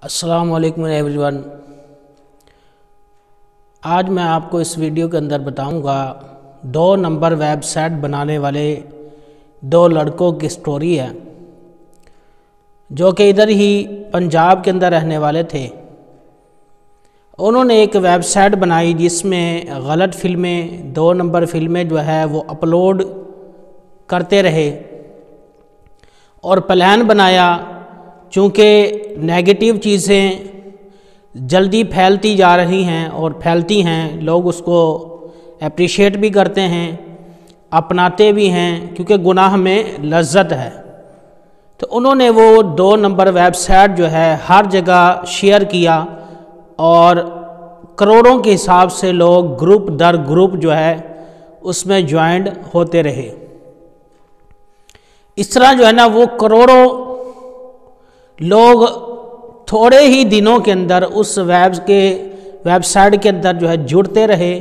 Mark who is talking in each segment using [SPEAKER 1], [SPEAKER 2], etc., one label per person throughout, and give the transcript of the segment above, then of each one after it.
[SPEAKER 1] السلام علیکم every one. آج میں آپ کو اس ویڈیو کے اندر بتاؤں گا 2 نمبر ویب سائٹ بنانے والے 2 لڑکوں کی سٹوری ہے جو کہ ادھر ہی پنجاب کے اندر رہنے والے تھے۔ انہوں نے ایک ویب سائٹ بنائی جس میں غلط فلمیں 2 نمبر فلمیں جو ہے وہ اپلوڈ کرتے رہے اور پلان بنایا، چونکہ نیگیٹو چیزیں جلدی پھیلتی جا رہی ہیں اور پھیلتی ہیں، لوگ اس کو اپریشیٹ بھی کرتے ہیں، اپناتے بھی ہیں، کیونکہ گناہ میں لذت ہے۔ تو انہوں نے وہ 2 نمبر ویب سائٹ جو ہے ہر جگہ شیئر کیا اور کروڑوں کے حساب سے لوگ گروپ در گروپ جو ہے اس میں جوائنڈ ہوتے رہے۔ اس طرح جو ہے نا وہ کروڑوں لوگ تھوڑے ہی دنوں کے اندر اس ویب سائٹ کے اندر جو ہے جڑتے رہے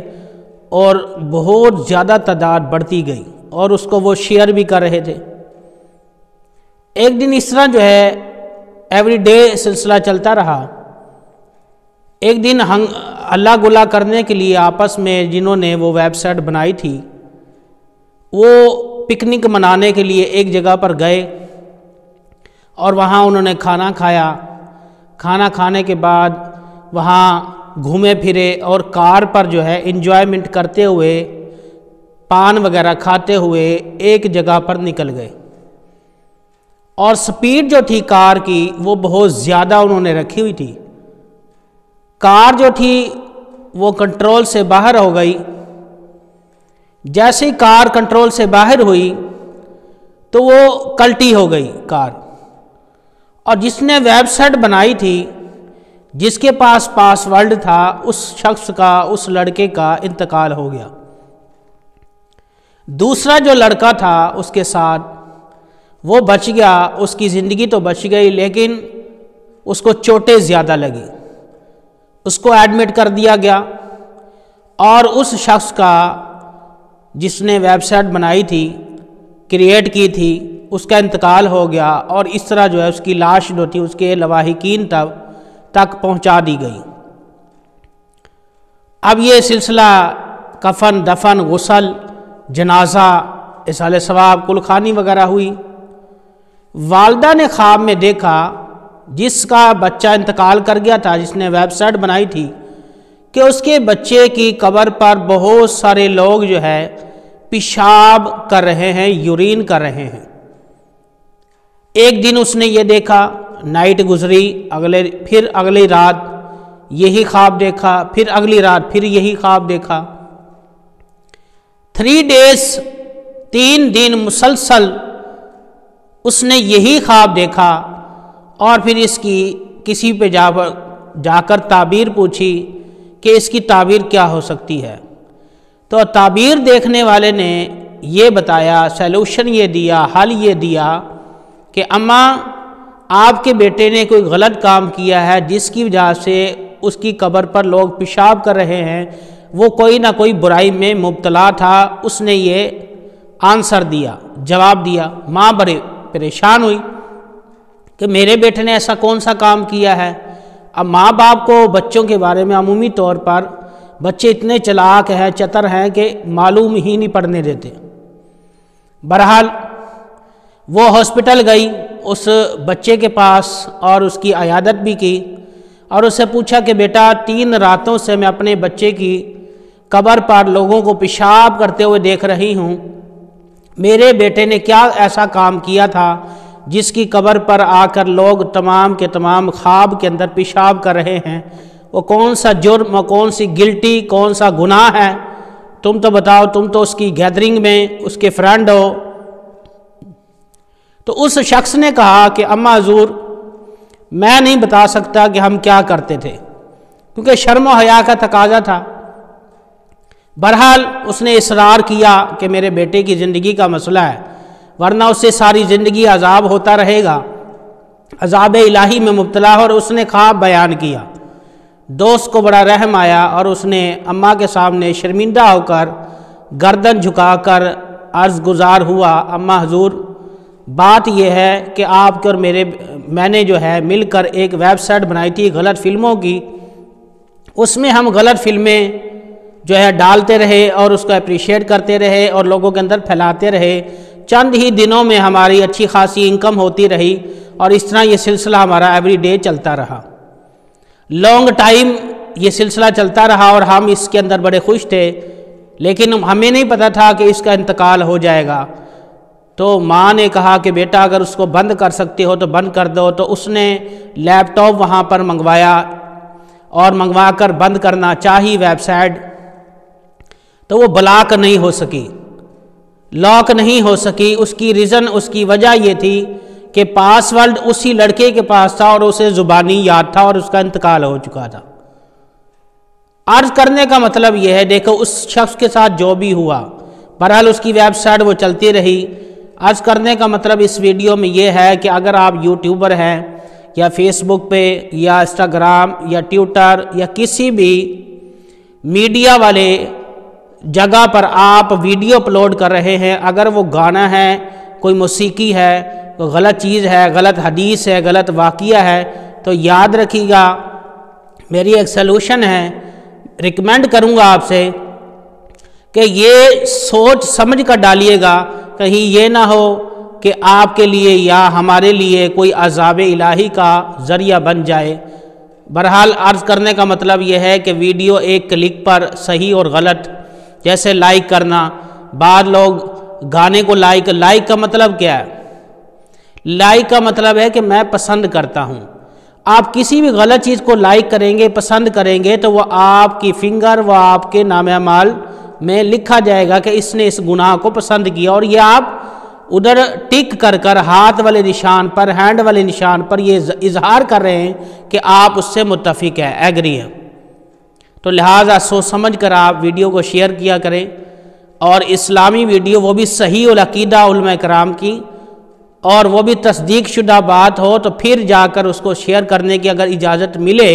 [SPEAKER 1] اور بہت زیادہ تعداد بڑھتی گئی اور اس کو وہ شیئر بھی کر رہے تھے۔ ایک دن اس طرح جو ہے ایوری ڈے سلسلہ چلتا رہا۔ ایک دن اللہ گلا کرنے کے لیے آپس میں جنہوں نے وہ ویب سائٹ بنائی تھی وہ پکنک منانے کے لیے ایک جگہ پر گئے اور وہاں انہوں نے کھانا کھایا۔ کھانا کھانے کے بعد وہاں گھومے پھرے اور کار پر جو ہے انجوائمنٹ کرتے ہوئے، پان وغیرہ کھاتے ہوئے ایک جگہ پر نکل گئے، اور سپیڈ جو تھی کار کی وہ بہت زیادہ انہوں نے رکھی ہوئی تھی۔ کار جو تھی وہ کنٹرول سے باہر ہو گئی۔ جیسے ہی کار کنٹرول سے باہر ہوئی تو وہ کلٹی ہو گئی کار، اور جس نے ویب سائٹ بنائی تھی، جس کے پاس پاسورڈ تھا، اس شخص کا، اس لڑکے کا انتقال ہو گیا۔ دوسرا جو لڑکا تھا اس کے ساتھ وہ بچ گیا، اس کی زندگی تو بچ گئی لیکن اس کو چوٹیں زیادہ لگی۔ اس کو ایڈمٹ کر دیا گیا اور اس شخص کا جس نے ویب سائٹ بنائی تھی، کریٹ کی تھی، اس کا انتقال ہو گیا، اور اس طرح جو ہے اس کی لاش جو تھی اس کے لواحقین تک پہنچا دی گئی۔ اب یہ سلسلہ کفن، دفن، غسل، جنازہ، اصالہ ثواب، کلخانی وغیرہ ہوئی۔ والدہ نے خواب میں دیکھا جس کا بچہ انتقال کر گیا تھا، جس نے ویب سائٹ بنائی تھی، کہ اس کے بچے کی قبر پر بہت سارے لوگ جو ہے پیشاب کر رہے ہیں، یورین کر رہے ہیں۔ ایک دن اس نے یہ دیکھا، نائٹ گزری، پھر اگلی رات یہی خواب دیکھا، پھر اگلی رات پھر یہی خواب دیکھا۔ 3 days 3 دن مسلسل اس نے یہی خواب دیکھا، اور پھر اس کی کسی پہ جا کر تعبیر پوچھی کہ اس کی تعبیر کیا ہو سکتی ہے۔ تو تعبیر دیکھنے والے نے یہ بتایا، سیلوشن یہ دیا، حل یہ دیا کہ اماں آپ کے بیٹے نے کوئی غلط کام کیا ہے جس کی وجہ سے اس کی قبر پر لوگ پیشاب کر رہے ہیں، وہ کوئی نہ کوئی برائی میں مبتلا تھا۔ اس نے یہ آنسر دیا، جواب دیا۔ ماں بڑے پریشان ہوئی کہ میرے بیٹے نے ایسا کون سا کام کیا ہے۔ اب ماں باپ کو بچوں کے بارے میں عمومی طور پر بچے اتنے چلاک ہیں، چتر ہیں کہ معلوم ہی نہیں پڑنے دیتے۔ بہرحال وہ ہاسپٹل گئی اس بچے کے پاس اور اس کی عیادت بھی کی، اور اس سے پوچھا کہ بیٹا 3 راتوں سے میں اپنے بچے کی قبر پر لوگوں کو پیشاب کرتے ہوئے دیکھ رہی ہوں، میرے بیٹے نے کیا ایسا کام کیا تھا جس کی قبر پر آ کر لوگ تمام کے تمام خواب کے اندر پیشاب کر رہے ہیں؟ وہ کون سا جرم، کون سی گلٹی، کون سا گناہ ہے؟ تم تو بتاؤ، تم تو اس کی گیدرنگ میں اس کے فرینڈ ہو۔ تو اس شخص نے کہا کہ اماں حضور میں نہیں بتا سکتا کہ ہم کیا کرتے تھے، کیونکہ شرم و حیا کا تقاضا تھا۔ بہرحال اس نے اصرار کیا کہ میرے بیٹے کی زندگی کا مسئلہ ہے، ورنہ اسے ساری زندگی عذاب ہوتا رہے گا، عذاب الہی میں مبتلا ہو۔ اور اس نے خواب بیان کیا۔ دوست کو بڑا رحم آیا اور اس نے اماں کے سامنے شرمندہ ہو کر گردن جھکا کر عرض گزار ہوا، اماں حضور بات یہ ہے کہ آپ کے اور میں نے جو ہے مل کر ایک ویب سائٹ بنائی تھی غلط فلموں کی، اس میں ہم غلط فلمیں جو ہے ڈالتے رہے اور اس کو اپریشیٹ کرتے رہے اور لوگوں کے اندر پھیلاتے رہے۔ چند ہی دنوں میں ہماری اچھی خاصی انکم ہوتی رہی اور اس طرح یہ سلسلہ ہمارا ایوری ڈے چلتا رہا، لانگ ٹائم یہ سلسلہ چلتا رہا اور ہم اس کے اندر بڑے خوش تھے، لیکن ہمیں نہیں پتہ تھا کہ اس کا انتقال ہو جائے گا۔ تو ماں نے کہا کہ بیٹا اگر اس کو بند کر سکتے ہو تو بند کر دو، تو اس نے لیپ ٹاپ وہاں پر منگوایا اور منگوا کر بند کرنا چاہی ویب سائٹ، تو وہ بلاک نہیں ہو سکی، لاک نہیں ہو سکی۔ اس کی ریزن، اس کی وجہ یہ تھی کہ پاس ورڈ اسی لڑکے کے پاس تھا اور اسے زبانی یاد تھا اور اس کا انتقال ہو چکا تھا۔ عرض کرنے کا مطلب یہ ہے، دیکھو اس شخص کے ساتھ جو بھی ہوا، بہرحال اس کی ویب سائٹ وہ چلتی رہی۔ عرض کرنے کا مطلب اس ویڈیو میں یہ ہے کہ اگر آپ یوٹیوبر ہیں یا فیس بک پہ یا انسٹاگرام یا ٹویٹر یا کسی بھی میڈیا والے جگہ پر آپ ویڈیو اپلوڈ کر رہے ہیں، اگر وہ گانا ہے، کوئی موسیقی ہے، کوئی غلط چیز ہے، غلط حدیث ہے، غلط واقعہ ہے، تو یاد رکھیے گا، میری ایک سلوشن ہے، ریکمینڈ کروں گا آپ سے کہ یہ سوچ سمجھ کر ڈالیے گا، کہیں یہ نہ ہو کہ آپ کے لیے یا ہمارے لیے کوئی عذاب الہی کا ذریعہ بن جائے۔ بہرحال عرض کرنے کا مطلب یہ ہے کہ ویڈیو ایک کلک پر صحیح اور غلط، جیسے لائک کرنا، بعض لوگ گانے کو لائک کا مطلب کیا ہے؟ لائک کا مطلب ہے کہ میں پسند کرتا ہوں۔ آپ کسی بھی غلط چیز کو لائک کریں گے، پسند کریں گے، تو وہ آپ کی فنگر، وہ آپ کے نام اعمال میں لکھا جائے گا کہ اس نے اس گناہ کو پسند کیا، اور یہ آپ ادھر ٹک کر ہاتھ والے نشان پر، ہینڈ والے نشان پر یہ اظہار کر رہے ہیں کہ آپ اس سے متفق ہیں، ایگری ہیں۔ تو لہٰذا سوچ سمجھ کر آپ ویڈیو کو شیئر کیا کریں، اور اسلامی ویڈیو وہ بھی صحیح العقیدہ علماء کرام کی، اور وہ بھی تصدیق شدہ بات ہو، تو پھر جا کر اس کو شیئر کرنے کی اگر اجازت ملے،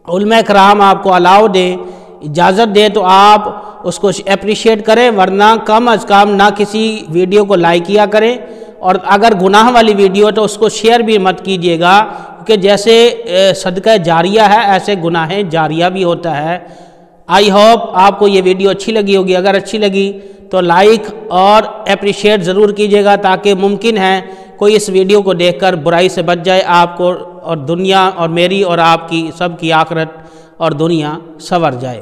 [SPEAKER 1] علماء کرام آپ کو الاؤ دیں، اجازت دے، تو آپ اس کو اپریشیٹ کریں، ورنہ کم از کم نہ کسی ویڈیو کو لائک کیا کریں، اور اگر گناہ والی ویڈیو تو اس کو شیئر بھی مت کیجیے گا، کہ جیسے صدقہ جاریہ ہے ایسے گناہ جاریہ بھی ہوتا ہے۔ آئی ہوپ آپ کو یہ ویڈیو اچھی لگی ہوگی، اگر اچھی لگی تو لائک اور اپریشیٹ ضرور کیجیے گا، تاکہ ممکن ہے کوئی اس ویڈیو کو دیکھ کر برائی سے بچ جائے، آپ کو اور دنیا اور میری اور آپ کی سب کی آخرت اور دنیا سنور جائے۔